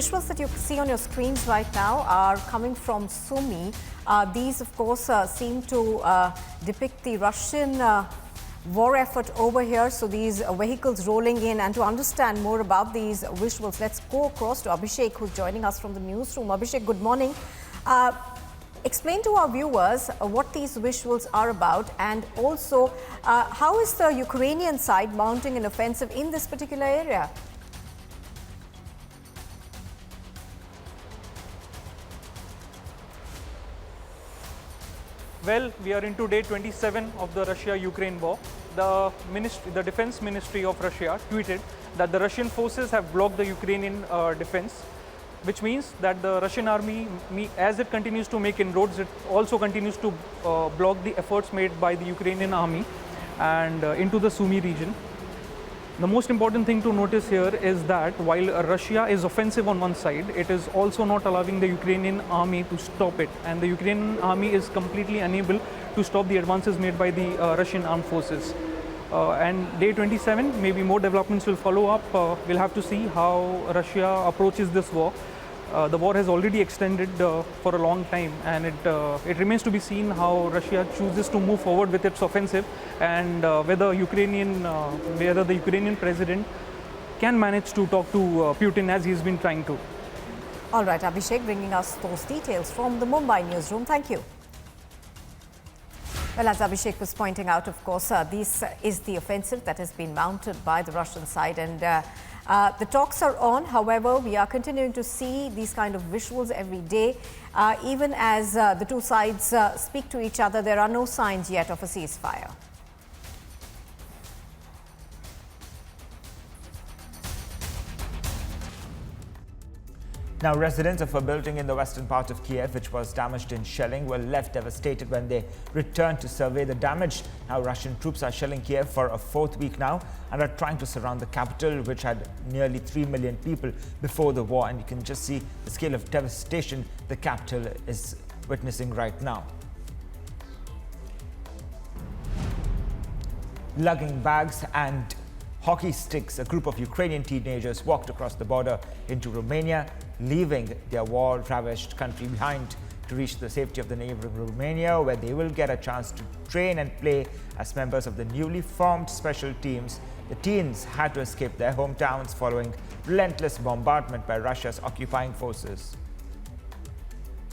visuals that you see on your screens right now are coming from Sumy. These, of course, seem to depict the Russian war effort over here. So these vehicles rolling in, and to understand more about these visuals, let's go across to Abhishek, who's joining us from the newsroom. Abhishek, good morning. Explain to our viewers what these visuals are about, and also how is the Ukrainian side mounting an offensive in this particular area? Well, we are into day 27 of the Russia-Ukraine war. The Defense Ministry of Russia tweeted that the Russian forces have blocked the Ukrainian defense, which means that the Russian army, as it continues to make inroads, it also continues to block the efforts made by the Ukrainian army and into the Sumy region. The most important thing to notice here is that while Russia is offensive on one side, it is also not allowing the Ukrainian army to stop it. And the Ukrainian army is completely unable to stop the advances made by the Russian armed forces. And day 27, maybe more developments will follow up. We'll have to see how Russia approaches this war. The war has already extended for a long time, and it remains to be seen how Russia chooses to move forward with its offensive, and whether the Ukrainian president can manage to talk to Putin as he's been trying to. All right, Abhishek, bringing us those details from the Mumbai newsroom. Thank you. Well, as Abhishek was pointing out, of course, this is the offensive that has been mounted by the Russian side, and the talks are on. However, we are continuing to see these kind of visuals every day. Even as the two sides speak to each other, there are no signs yet of a ceasefire. Now, residents of a building in the western part of Kiev, which was damaged in shelling, were left devastated when they returned to survey the damage. Now, Russian troops are shelling Kiev for a fourth week now and are trying to surround the capital, which had nearly 3 million people before the war. And you can just see the scale of devastation the capital is witnessing right now. Lugging bags and hockey sticks, a group of Ukrainian teenagers walked across the border into Romania, leaving their war-ravaged country behind to reach the safety of the neighboring Romania, where they will get a chance to train and play as members of the newly formed special teams. The teens had to escape their hometowns following relentless bombardment by Russia's occupying forces.